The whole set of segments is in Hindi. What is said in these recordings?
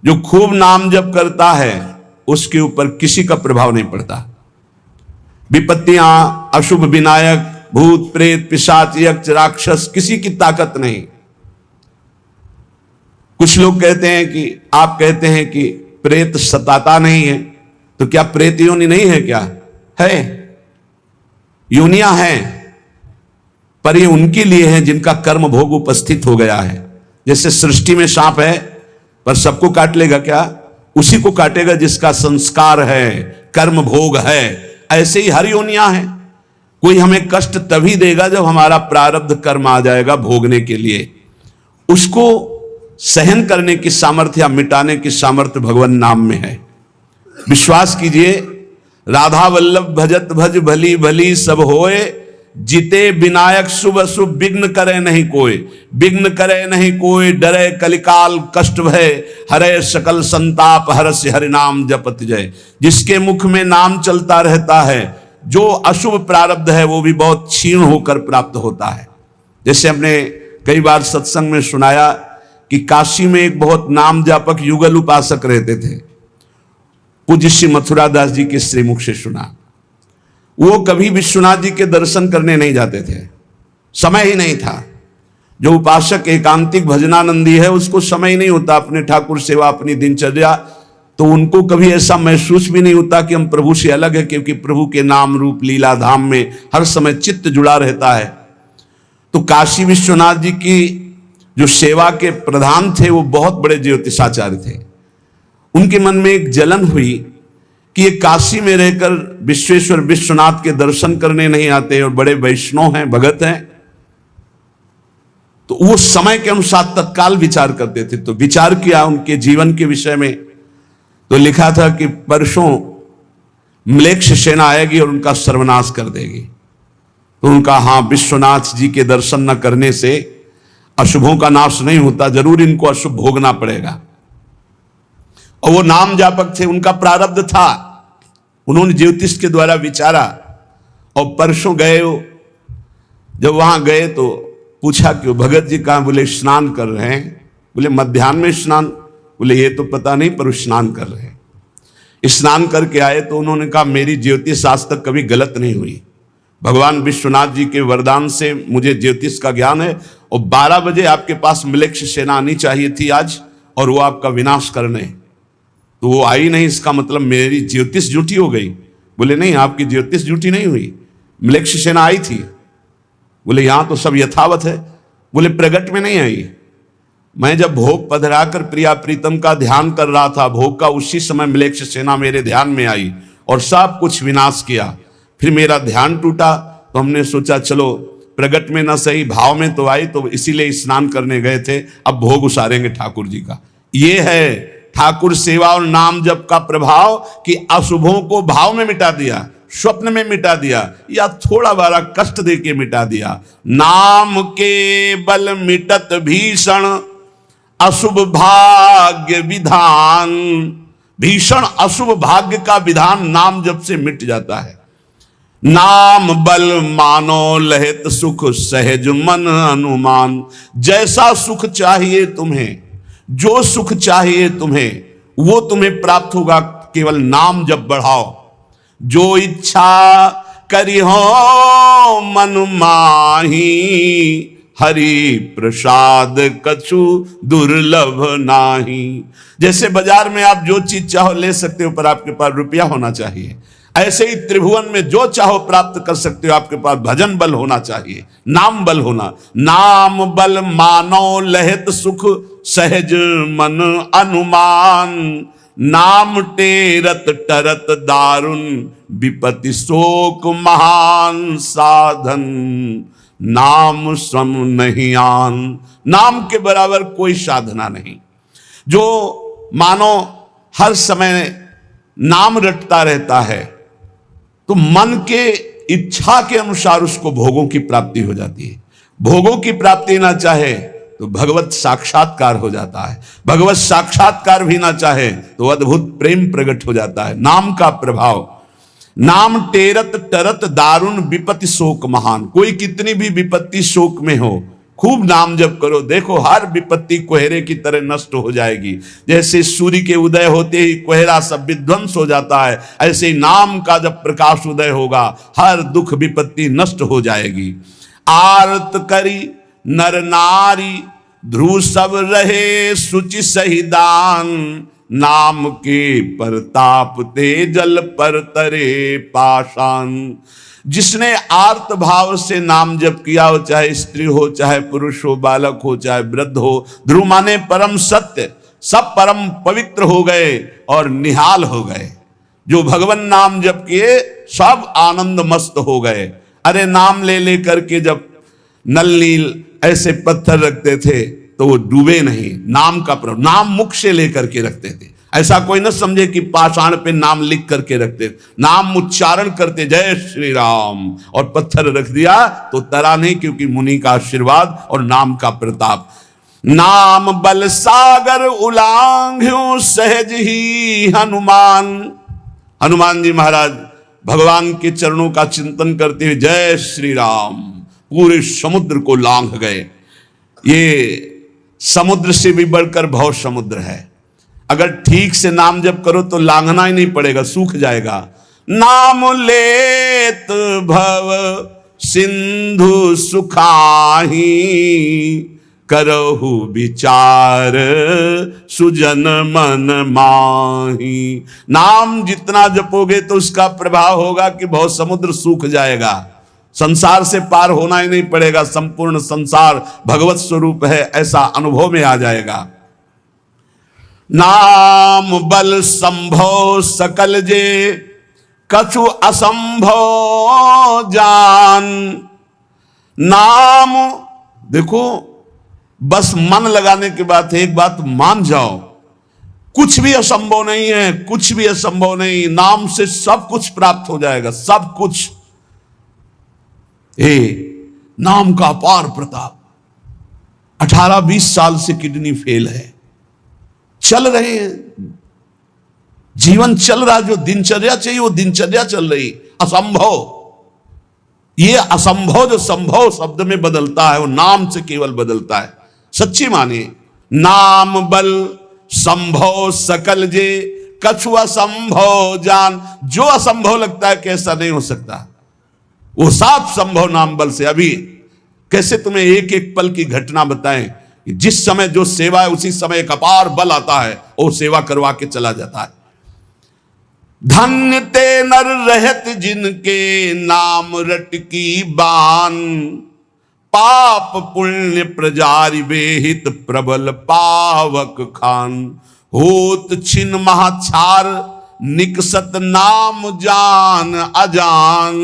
जो खूब नाम जप करता है उसके ऊपर किसी का प्रभाव नहीं पड़ता। विपत्तियां, अशुभ विनायक, भूत प्रेत, पिशाच, यक्ष, राक्षस, किसी की ताकत नहीं। कुछ लोग कहते हैं कि आप कहते हैं कि प्रेत सताता नहीं है, तो क्या प्रेत योनि नहीं है? क्या है? योनियां हैं, पर ये उनके लिए है जिनका कर्म भोग उपस्थित हो गया है। जैसे सृष्टि में सांप है, पर सबको काट लेगा क्या? उसी को काटेगा जिसका संस्कार है, कर्म भोग है। ऐसे ही हर योनियां हैं। कोई हमें कष्ट तभी देगा जब हमारा प्रारब्ध कर्म आ जाएगा भोगने के लिए। उसको सहन करने की सामर्थ्य या मिटाने की सामर्थ्य भगवान नाम में है। विश्वास कीजिए, राधा वल्लभ भजत भज भली भली सब होए, जीते विनायक शुभ अशुभ विघ्न करे नहीं कोई। विघ्न करे नहीं कोई, डरे कलिकाल कष्ट भय, हरे सकल संताप हरस्य हरि नाम जपत जय। जिसके मुख में नाम चलता रहता है, जो अशुभ प्रारब्ध है वो भी बहुत क्षीण होकर प्राप्त होता है। जैसे हमने कई बार सत्संग में सुनाया कि काशी में एक बहुत नाम जापक युगल उपासक रहते थे। पूज्य श्री मथुरा दास जी के श्रीमुख से सुना। वो कभी विश्वनाथ जी के दर्शन करने नहीं जाते थे, समय ही नहीं था। जो उपासक एकांतिक भजनानंदी है उसको समय ही नहीं होता अपने ठाकुर सेवा, अपनी दिनचर्या, तो उनको कभी ऐसा महसूस भी नहीं होता कि हम प्रभु से अलग है, क्योंकि प्रभु के नाम रूप लीला धाम में हर समय चित्त जुड़ा रहता है। तो काशी विश्वनाथ जी की जो सेवा के प्रधान थे वो बहुत बड़े ज्योतिषाचार्य थे। उनके मन में एक जलन हुई कि ये काशी में रहकर विश्वेश्वर विश्वनाथ के दर्शन करने नहीं आते और बड़े वैष्णव हैं, भगत हैं। तो वो समय के अनुसार तत्काल विचार करते थे। तो विचार किया उनके जीवन के विषय में, तो लिखा था कि परसों म्लेच्छ सेना आएगी और उनका सर्वनाश कर देगी। तो उनका हाँ, विश्वनाथ जी के दर्शन न करने से अशुभों का नाश नहीं होता, जरूर इनको अशुभ भोगना पड़ेगा। और वो नाम जापक थे, उनका प्रारब्ध था। उन्होंने ज्योतिष के द्वारा विचारा और परसों गए। जब वहां गए तो पूछा कि भगत जी कहाँ? बोले स्नान कर रहे हैं। बोले मध्याह्न में स्नान? बोले ये तो पता नहीं, पर स्नान कर रहे हैं। स्नान करके आए तो उन्होंने कहा मेरी ज्योतिष आज तक कभी गलत नहीं हुई। भगवान विश्वनाथ जी के वरदान से मुझे ज्योतिष का ज्ञान है, और 12 बजे आपके पास म्लेच्छ सेना आनी चाहिए थी आज, और वो आपका विनाश करने, तो वो आई नहीं। इसका मतलब मेरी ज्योतिष झूठी हो गई? बोले नहीं, आपकी ज्योतिष झूठी नहीं हुई, म्लेच्छ सेना आई थी। बोले यहां तो सब यथावत है। बोले प्रगट में नहीं आई। मैं जब भोग पधराकर प्रिया प्रीतम का ध्यान कर रहा था भोग का, उसी समय म्लेच्छ सेना मेरे ध्यान में आई और सब कुछ विनाश किया। फिर मेरा ध्यान टूटा, तो हमने सोचा चलो प्रगट में न सही, भाव में तो आई, तो इसीलिए स्नान करने गए थे, अब भोग उसारेंगे ठाकुर जी का। ये है ठाकुर सेवा और नाम जप का प्रभाव कि अशुभों को भाव में मिटा दिया, स्वप्न में मिटा दिया, या थोड़ा बारा कष्ट दे के मिटा दिया। नाम के बल मिटत भीषण अशुभ भाग्य विधान। भीषण अशुभ भाग्य का विधान नाम जप से मिट जाता है। नाम बल मानो लहित सुख सहज मन अनुमान। जैसा सुख चाहिए तुम्हें, जो सुख चाहिए तुम्हें, वो तुम्हें प्राप्त होगा, केवल नाम जब बढ़ाओ। जो इच्छा करी हो मन माही, हरि प्रसाद कछु दुर्लभ नाही। जैसे बाजार में आप जो चीज चाहो ले सकते हो, पर आपके पास रुपया होना चाहिए। ऐसे ही त्रिभुवन में जो चाहो प्राप्त कर सकते हो, आपके पास भजन बल होना चाहिए, नाम बल होना। नाम बल मानो लहित सुख सहज मन अनुमान। नाम टेरत टरत दारुण विपत्ति शोक महान साधन। नाम सम नहीं आन। नाम के बराबर कोई साधना नहीं। जो मानो हर समय नाम रटता रहता है, तो मन के इच्छा के अनुसार उसको भोगों की प्राप्ति हो जाती है। भोगों की प्राप्ति ना चाहे तो भगवत साक्षात्कार हो जाता है। भगवत साक्षात्कार भी ना चाहे तो अद्भुत प्रेम प्रकट हो जाता है। नाम का प्रभाव। नाम टेरत टरत दारुण विपत्ति शोक महान। कोई कितनी भी विपत्ति शोक में हो, खूब नाम जप करो, देखो हर विपत्ति कोहरे की तरह नष्ट हो जाएगी। जैसे सूर्य के उदय होते ही कोहरा सब विध्वंस हो जाता है, ऐसे ही नाम का जब प्रकाश उदय होगा हर दुख विपत्ति नष्ट हो जाएगी। आरत करी नर नारी ध्रुव सब रहे सुचि सहिदान, नाम के परताप ते जल पर तरे पाषाण। जिसने आर्त भाव से नाम जप किया हो, चाहे स्त्री हो, चाहे पुरुष हो, बालक हो, चाहे वृद्ध हो, ध्रुव माने परम सत्य, सब परम पवित्र हो गए और निहाल हो गए। जो भगवान नाम जप किए सब आनंद मस्त हो गए। अरे नाम ले ले करके जब नल नील ऐसे पत्थर रखते थे तो वो डूबे नहीं, नाम का प्रभाव, नाम मुख से लेकर के रखते थे। ऐसा कोई न समझे कि पाषाण पे नाम लिख करके रखते, नाम उच्चारण करते, जय श्री राम, और पत्थर रख दिया तो तरा नहीं, क्योंकि मुनि का आशीर्वाद और नाम का प्रताप। नाम बल सागर उलांघ्यो सहज ही हनुमान। हनुमान जी महाराज भगवान के चरणों का चिंतन करते हुए जय श्री राम पूरे समुद्र को लांघ गए। ये समुद्र से भी बढ़कर भव समुद्र है। अगर ठीक से नाम जप करो तो लांघना ही नहीं पड़ेगा, सूख जाएगा। नाम लेत भव सिंधु सुखाही, करहु विचार सुजन मन माही। नाम जितना जपोगे तो उसका प्रभाव होगा कि भव समुद्र सूख जाएगा, संसार से पार होना ही नहीं पड़ेगा, संपूर्ण संसार भगवत स्वरूप है ऐसा अनुभव में आ जाएगा। नाम बल संभव सकल जे, कछु असंभव जान। नाम देखो, बस मन लगाने के बाद एक बात मान जाओ, कुछ भी असंभव नहीं है, कुछ भी असंभव नहीं। नाम से सब कुछ प्राप्त हो जाएगा, सब कुछ। नाम का अपार प्रताप। 18-20 साल से किडनी फेल है, चल रहे हैं, जीवन चल रहा, जो दिनचर्या चाहिए वो दिनचर्या चल रही। असंभव, ये असंभव जो संभव शब्द में बदलता है वो नाम से केवल बदलता है। सच्ची मानिए, नाम बल संभव सकल जे, कछु असंभव जान। जो असंभव लगता है कैसा नहीं हो सकता, वो साफ संभव नाम बल से। अभी कैसे तुम्हें एक एक पल की घटना बताएं, जिस समय जो सेवा है उसी समय एक अपार बल आता है और सेवा करवा के चला जाता है। धन्य ते नर रहत जिनके, नाम रट की बान। पाप पुण्य प्रजारि बेहित, प्रबल पावक खान। होत छिन महाछार, निकसत नाम जान अजान।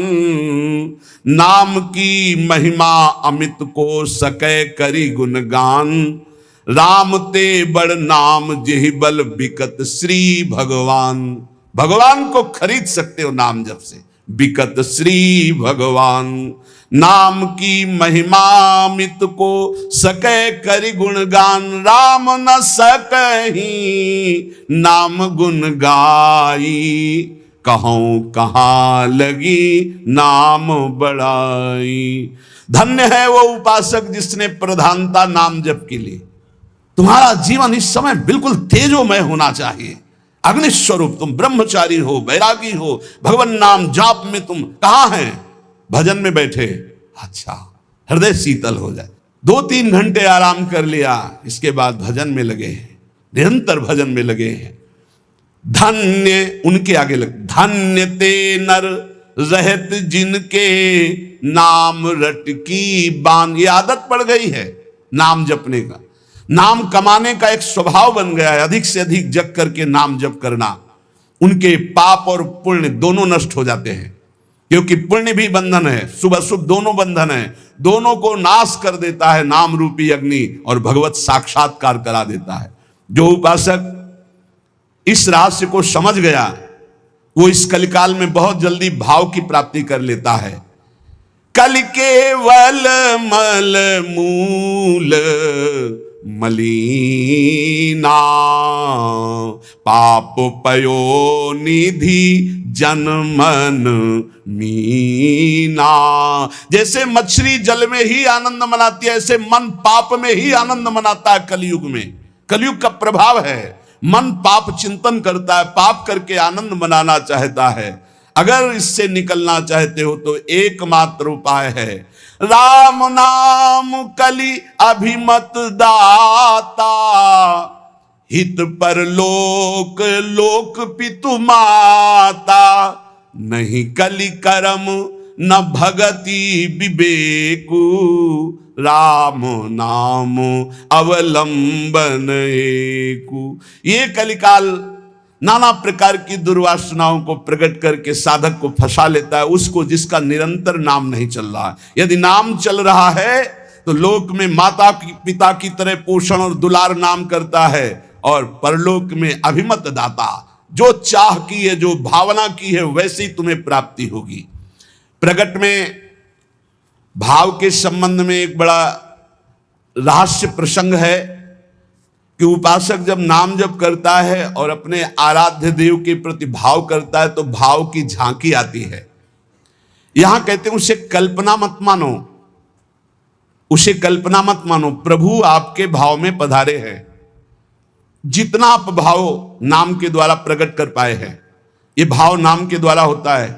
नाम की महिमा अमित को, सकै करी गुणगान। राम ते बड़ नाम जेहि बल, बिकत श्री भगवान। भगवान को खरीद सकते हो नाम जप से, बिकत श्री भगवान। नाम की महिमा अमित को, सकै करि गुणगान। राम न सकहि नाम गुण गाई, कहूं कहां लगी नाम बड़ाई। धन्य है वो उपासक जिसने प्रधानता नाम जप के लिए। तुम्हारा जीवन इस समय बिल्कुल तेजोमय होना चाहिए, अग्नि स्वरूप। तुम ब्रह्मचारी हो, बैरागी हो, भगवान नाम जाप में तुम कहां हैं? भजन में बैठे, अच्छा हृदय शीतल हो जाए। 2-3 घंटे आराम कर लिया, इसके बाद भजन में लगे हैं, निरंतर भजन में लगे हैं। धन्य, उनके आगे लग, धन्य ते नर रहत जिनके, नाम रट की बान। ये आदत पड़ गई है नाम जपने का, नाम कमाने का एक स्वभाव बन गया है। अधिक से अधिक जप करके नाम जप करना, उनके पाप और पुण्य दोनों नष्ट हो जाते हैं, क्योंकि पुण्य भी बंधन है, शुभ अशुभ दोनों बंधन है। दोनों को नाश कर देता है नाम रूपी अग्नि, और भगवत साक्षात्कार करा देता है। जो उपासक इस रहस्य को समझ गया वो इस कलिकाल में बहुत जल्दी भाव की प्राप्ति कर लेता है। कल केवल मल मूल मलीना, पाप पयो निधि जन मन मीना। जैसे मछली जल में ही आनंद मनाती है, ऐसे मन पाप में ही आनंद मनाता है। कलयुग में, कलयुग का प्रभाव है, मन पाप चिंतन करता है, पाप करके आनंद मनाना चाहता है। अगर इससे निकलना चाहते हो तो एकमात्र उपाय है राम नाम कलि अभिमत दाता, हित पर लोक लोक पितु माता, नहीं कलि कर्म न भगति विवेकु, राम नाम अवलंबन एकु। ये कलिकाल नाना प्रकार की दुर्वासनाओं को प्रकट करके साधक को फंसा लेता है, उसको जिसका निरंतर नाम नहीं चल रहा। यदि नाम चल रहा है तो लोक में माता पिता की तरह पोषण और दुलार नाम करता है, और परलोक में अभिमत दाता, जो चाह की है, जो भावना की है, वैसी तुम्हें प्राप्ति होगी। प्रकट में भाव के संबंध में एक बड़ा रहस्य प्रसंग है कि उपासक जब नाम जप करता है और अपने आराध्य देव के प्रति भाव करता है तो भाव की झांकी आती है। यहां कहते हैं उसे कल्पना मत मानो, उसे कल्पना मत मानो, प्रभु आपके भाव में पधारे हैं। जितना आप भाव नाम के द्वारा प्रकट कर पाए हैं, ये भाव नाम के द्वारा होता है,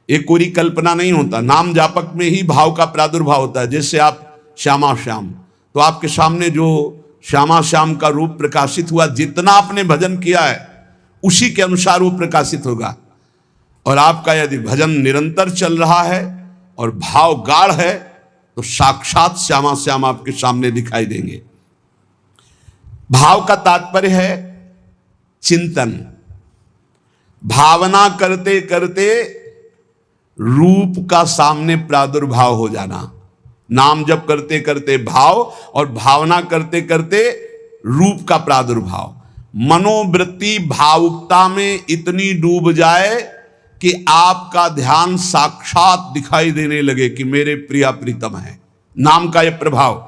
ये कोई कल्पना नहीं होता। नाम जापक में ही भाव का प्रादुर्भाव होता है। जैसे आप श्यामा श्याम, तो आपके सामने जो श्यामा श्याम का रूप प्रकाशित हुआ, जितना आपने भजन किया है उसी के अनुसार वो प्रकाशित होगा। और आपका यदि भजन निरंतर चल रहा है और भाव गाढ़ है तो साक्षात श्यामा श्याम आपके सामने दिखाई देंगे। भाव का तात्पर्य है चिंतन। भावना करते करते रूप का सामने प्रादुर्भाव हो जाना। नाम जप करते करते भाव और भावना करते करते रूप का प्रादुर्भाव। मनोवृत्ति भावुकता में इतनी डूब जाए कि आपका ध्यान साक्षात दिखाई देने लगे कि मेरे प्रिया प्रीतम है। नाम का यह प्रभाव।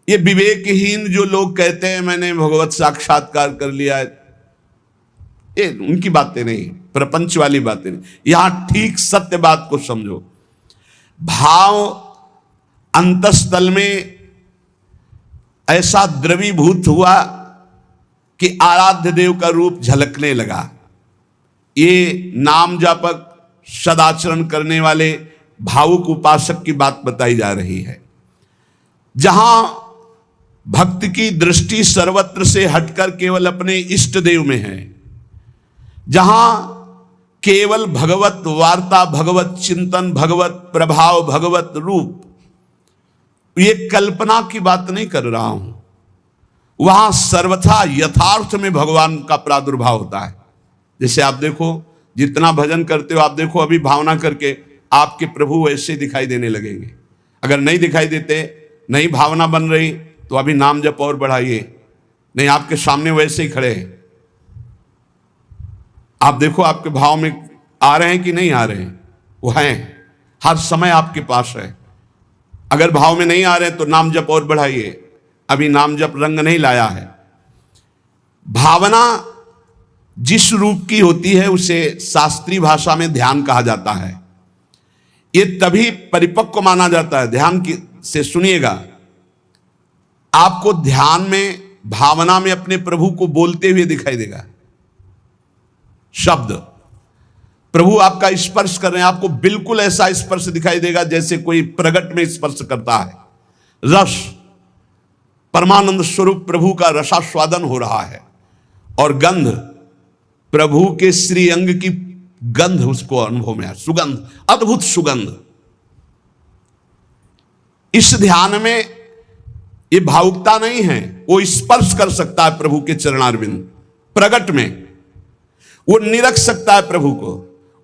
ये विवेकहीन जो लोग कहते हैं मैंने भगवत साक्षात्कार कर लिया है, ये उनकी बातें नहीं, प्रपंच वाली बातें नहीं। यहां ठीक सत्य बात को समझो। भाव अंतस्थल में ऐसा द्रवीभूत हुआ कि आराध्य देव का रूप झलकने लगा। ये नाम जापक सदाचरण करने वाले भावुक उपासक की बात बताई जा रही है। जहां भक्त की दृष्टि सर्वत्र से हटकर केवल अपने इष्ट देव में है, जहां केवल भगवत वार्ता, भगवत चिंतन, भगवत प्रभाव, भगवत रूप, ये कल्पना की बात नहीं कर रहा हूं, वहां सर्वथा यथार्थ में भगवान का प्रादुर्भाव होता है। जैसे आप देखो, जितना भजन करते हो आप देखो, अभी भावना करके आपके प्रभु वैसे दिखाई देने लगेंगे। अगर नहीं दिखाई देते, नहीं भावना बन रही, तो अभी नाम जप और बढ़ाइए, नहीं आपके सामने वैसे ही खड़े हैं। आप देखो आपके भाव में आ रहे हैं कि नहीं आ रहे हैं, वो हैं, हर समय आपके पास है। अगर भाव में नहीं आ रहे हैं तो नाम जप और बढ़ाइए, अभी नाम जप रंग नहीं लाया है। भावना जिस रूप की होती है उसे शास्त्रीय भाषा में ध्यान कहा जाता है। ये तभी परिपक्व माना जाता है। ध्यान की से सुनिएगा, आपको ध्यान में, भावना में अपने प्रभु को बोलते हुए दिखाई देगा। शब्द प्रभु आपका स्पर्श कर रहे हैं, आपको बिल्कुल ऐसा स्पर्श दिखाई देगा जैसे कोई प्रगट में स्पर्श करता है। रस, परमानंद स्वरूप प्रभु का रसास्वादन हो रहा है, और गंध, प्रभु के श्री अंग की गंध उसको अनुभव में है, सुगंध, अद्भुत सुगंध। इस ध्यान में ये भावुकता नहीं है, वो स्पर्श कर सकता है प्रभु के चरणारविंद। प्रगट में वो निरख सकता है प्रभु को,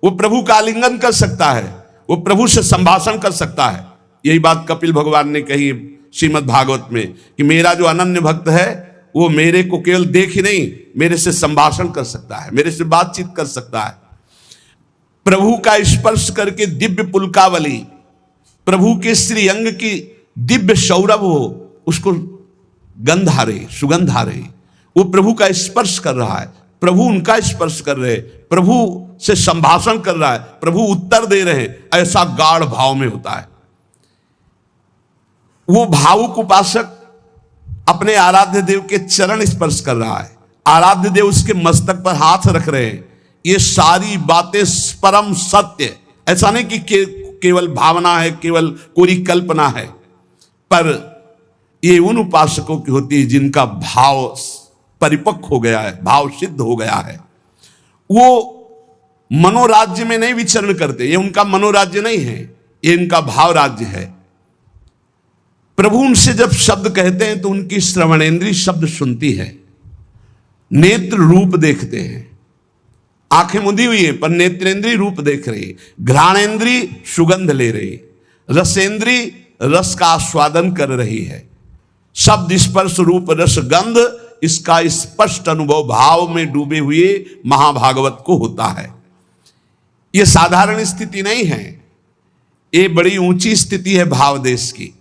वो प्रभु का आलिंगन कर सकता है, वो प्रभु से संभाषण कर सकता है। यही बात कपिल भगवान ने कही श्रीमद् भागवत में कि मेरा जो अनन्य भक्त है वो मेरे को केवल देख ही नहीं, मेरे से संभाषण कर सकता है, मेरे से बातचीत कर सकता है। प्रभु का स्पर्श करके दिव्य पुलकावली, प्रभु के श्री अंग की दिव्य सौरभ हो, उसको गंध आ रही, सुगंध आ रही, वो प्रभु का स्पर्श कर रहा है, प्रभु उनका स्पर्श कर रहे, प्रभु से संभाषण कर रहा है, प्रभु उत्तर दे रहे हैं, ऐसा गाढ़ भाव में होता है। वो भावुक उपासक अपने आराध्य देव के चरण स्पर्श कर रहा है, आराध्य देव उसके मस्तक पर हाथ रख रहे हैं। ये सारी बातें परम सत्य, ऐसा नहीं कि केवल भावना है, केवल कोई कल्पना है, पर ये उन उपासकों की होती है जिनका भाव परिपक्व हो गया है, भाव सिद्ध हो गया है। वो मनोराज्य में नहीं विचरण करते, ये उनका मनोराज्य नहीं है, ये इनका भाव राज्य है। प्रभु उनसे जब शब्द कहते हैं तो उनकी श्रवणेंद्रिय शब्द सुनती है, नेत्र रूप देखते हैं, आंखें मुदी हुई है पर नेत्रेंद्रिय रूप देख रही, घ्राणेंद्रिय सुगंध ले रही, रसेंद्रिय रस का आस्वादन कर रही है। शब्द स्पर्श रूप रस गंध, इसका स्पष्ट अनुभव भाव में डूबे हुए महाभागवत को होता है। यह साधारण स्थिति नहीं है, ये बड़ी ऊंची स्थिति है भाव देश की।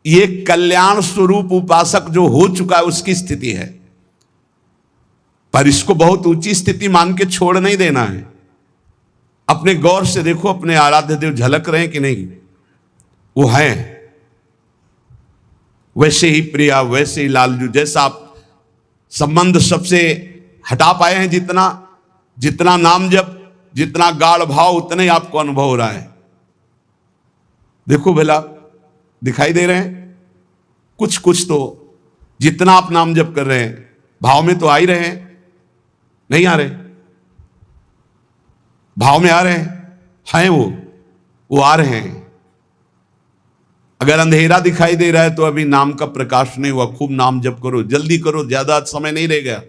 ये कल्याण स्वरूप उपासक जो हो चुका है उसकी स्थिति है, पर इसको बहुत ऊंची स्थिति मान के छोड़ नहीं देना है। अपने गौर से देखो, अपने आराध्य देव झलक रहे हैं कि नहीं? वो हैं वैसे ही प्रिया, वैसे ही लालजू, जैसा आप संबंध सबसे हटा पाए हैं, जितना नाम जप, जितना गाढ़ भाव, उतना ही आपको अनुभव हो रहा है। देखो भला, दिखाई दे रहे हैं कुछ तो, जितना आप नाम जप कर रहे हैं भाव में तो आ ही रहे हैं, नहीं आ रहे? भाव में आ रहे हैं वो आ रहे हैं। अगर अंधेरा दिखाई दे रहा है तो अभी नाम का प्रकाश नहीं हुआ। खूब नाम जप करो, जल्दी करो, ज्यादा समय नहीं रह गया,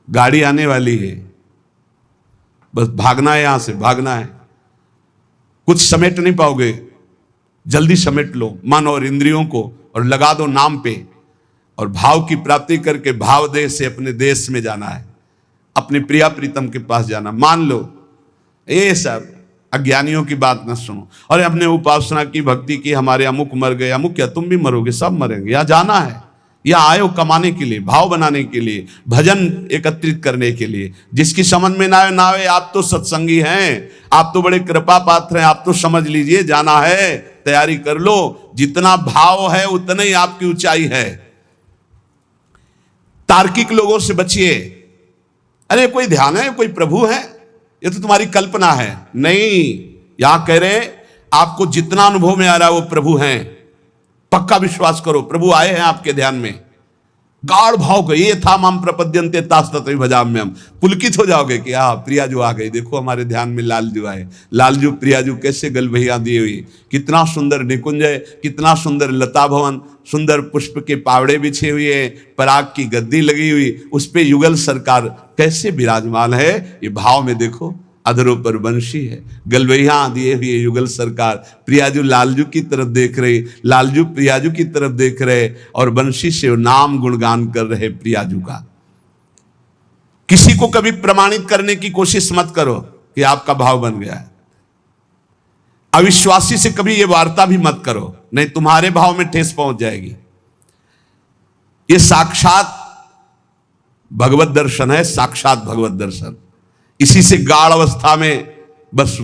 गाड़ी आने वाली है, बस भागना है, यहां से भागना है। कुछ समेट नहीं पाओगे, जल्दी समेट लो मन और इंद्रियों को और लगा दो नाम पे, और भाव की प्राप्ति करके भाव देश से अपने देश में जाना है, अपने प्रिया प्रीतम के पास जाना। मान लो ये सब अज्ञानियों की बात न सुनो। और हमने उपासना की, भक्ति की, हमारे अमुक मर गए, अमुक क्या, तुम भी मरोगे, सब मरेंगे। यहां जाना है, यहां आए हो कमाने के लिए, भाव बनाने के लिए, भजन एकत्रित करने के लिए। जिसकी समझ में ना आए, आप तो सत्संगी हैं, आप तो बड़े कृपा पात्र हैं, आप तो समझ लीजिए, जाना है, तैयारी कर लो। जितना भाव है उतना ही आपकी ऊंचाई है। तार्किक लोगों से बचिए। अरे कोई ध्यान है, कोई प्रभु है, ये तो तुम्हारी कल्पना है। नहीं, यहां कह रहे आपको जितना अनुभव में आ रहा है वो प्रभु हैं, पक्का विश्वास करो, प्रभु आए हैं आपके ध्यान में। गाढ़ भाव का ये था, माम प्रपद्यन्ते तास तत्व भजाम्यहम्। पुलकित हो जाओगे कि हाँ प्रियाजू आ गई, देखो हमारे ध्यान में लालजू आए। लालजू प्रियाजू कैसे गलभैया दी हुई, कितना सुंदर निकुंज है, कितना सुंदर लता भवन, सुंदर पुष्प के पावड़े बिछे हुए, पराग की गद्दी लगी हुई, उस पे युगल सरकार कैसे विराजमान है। ये भाव में देखो, अधरों पर बंशी है, गलबैया दिए हुए युगल सरकार, प्रियाजू लालजू की तरफ देख रहे, लालजू प्रियाजू की तरफ देख रहे, और बंशी से नाम गुणगान कर रहे प्रियाजू का। किसी को कभी प्रमाणित करने की कोशिश मत करो कि आपका भाव बन गया है। अविश्वासी से कभी ये वार्ता भी मत करो, नहीं तुम्हारे भाव में ठेस पहुंच जाएगी। ये साक्षात भगवत दर्शन है, साक्षात भगवत दर्शन। इसी से गाढ़ अवस्था में बस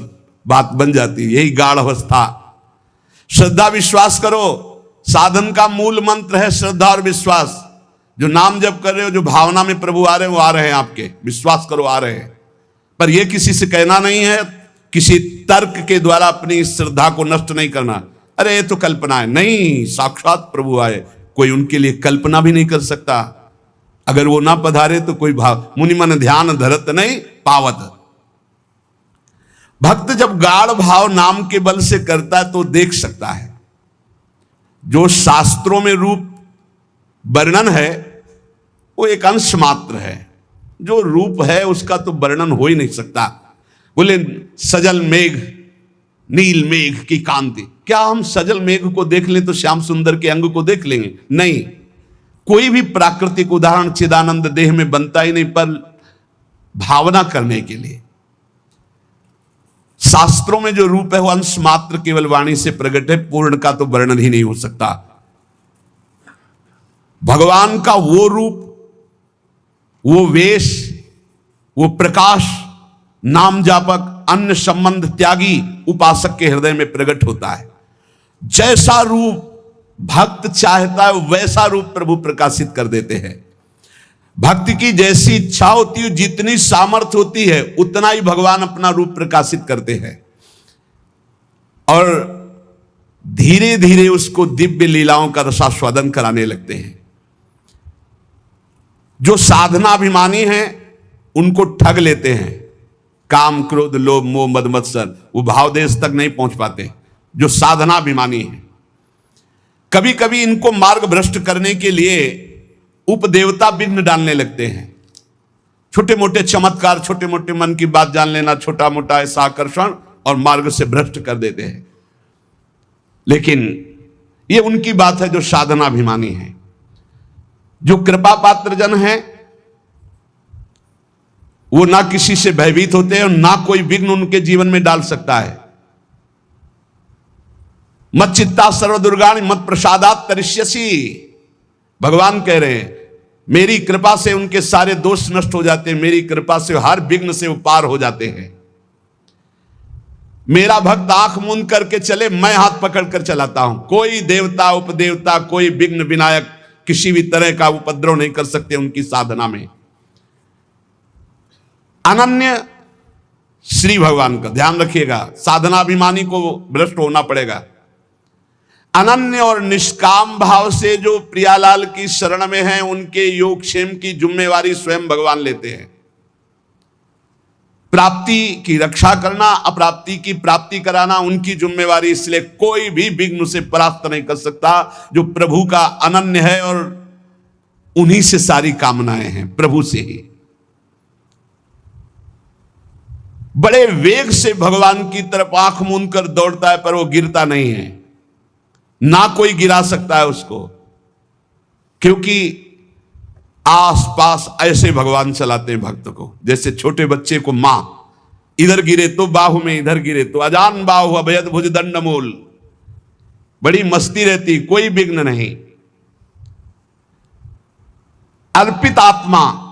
बात बन जाती है, यही गाढ़ अवस्था। श्रद्धा विश्वास करो, साधन का मूल मंत्र है श्रद्धा और विश्वास। जो नाम जप कर रहे हो, जो भावना में प्रभु आ रहे हैं, वो आ रहे हैं आपके, विश्वास करो आ रहे हैं। पर यह किसी से कहना नहीं है, किसी तर्क के द्वारा अपनी श्रद्धा को नष्ट नहीं करना। अरे ये तो कल्पना है, नहीं, साक्षात प्रभु आए, कोई उनके लिए कल्पना भी नहीं कर सकता। अगर वो ना पधारे तो कोई भाव, मुनि मन ध्यान धरत नहीं पावत। भक्त जब गाढ़ भाव नाम के बल से करता है तो देख सकता है। जो शास्त्रों में रूप वर्णन है वो एक अंश मात्र है, जो रूप है उसका तो वर्णन हो ही नहीं सकता। बोले सजल मेघ, नील मेघ की कांति, क्या हम सजल मेघ को देख लें तो श्याम सुंदर के अंग को देख लेंगे? नहीं, कोई भी प्राकृतिक उदाहरण चिदानंद देह में बनता ही नहीं, पर भावना करने के लिए। शास्त्रों में जो रूप है वो अंश मात्र केवल वाणी से प्रकट है, पूर्ण का तो वर्णन ही नहीं हो सकता। भगवान का वो रूप वो वेश, वो प्रकाश नाम जापक अन्य संबंध त्यागी उपासक के हृदय में प्रकट होता है। जैसा रूप भक्त चाहता है वैसा रूप प्रभु प्रकाशित कर देते हैं। भक्ति की जैसी इच्छा होती है, जितनी सामर्थ्य होती है, उतना ही भगवान अपना रूप प्रकाशित करते हैं और धीरे धीरे उसको दिव्य लीलाओं का रसास्वादन कराने लगते हैं। जो साधनाभिमानी हैं उनको ठग लेते हैं। काम, क्रोध, लोभ, मोह, मद, मत्सर, वो भाव देश तक नहीं पहुंच पाते। जो साधनाभिमानी हैं, कभी कभी इनको मार्ग भ्रष्ट करने के लिए उपदेवता विघ्न डालने लगते हैं। छोटे मोटे चमत्कार, छोटे मोटे मन की बात जान लेना, छोटा मोटा ऐसा आकर्षण, और मार्ग से भ्रष्ट कर देते हैं। लेकिन ये उनकी बात है जो साधनाभिमानी है। जो कृपा पात्र जन है वो ना किसी से भयभीत होते हैं और ना कोई विघ्न उनके जीवन में डाल सकता है। मत चित्ता सर्वदुर्गाणि मत प्रसादात तरिष्यसि, भगवान कह रहे हैं मेरी कृपा से उनके सारे दोष नष्ट हो जाते हैं, मेरी कृपा से हर विघ्न से वो पार हो जाते हैं। मेरा भक्त आंख मूंद करके चले, मैं हाथ पकड़ कर चलाता हूं। कोई देवता, उपदेवता, कोई विघ्न विनायक किसी भी तरह का उपद्रव नहीं कर सकते उनकी साधना में। अनन्य श्री भगवान का ध्यान रखिएगा, साधनाभिमानी को भ्रष्ट होना पड़ेगा। अनन्य और निष्काम भाव से जो प्रियालाल की शरण में हैं, उनके योगक्षेम की जिम्मेवारी स्वयं भगवान लेते हैं। प्राप्ति की रक्षा करना, अप्राप्ति की प्राप्ति कराना उनकी जिम्मेवारी, इसलिए कोई भी विघ्न उसे परास्त नहीं कर सकता जो प्रभु का अनन्य है और उन्हीं से सारी कामनाएं हैं, प्रभु से ही। बड़े वेग से भगवान की तरफ आंख मूंद कर दौड़ता है, पर वो गिरता नहीं है, ना कोई गिरा सकता है उसको, क्योंकि आसपास ऐसे भगवान चलाते हैं भक्त को। जैसे छोटे बच्चे को मां इधर गिरे तो बाहु में, इधर गिरे तो अजान बाहु अभयद भुज दंड मूल, बड़ी मस्ती रहती, कोई विघ्न नहीं। अर्पित आत्मा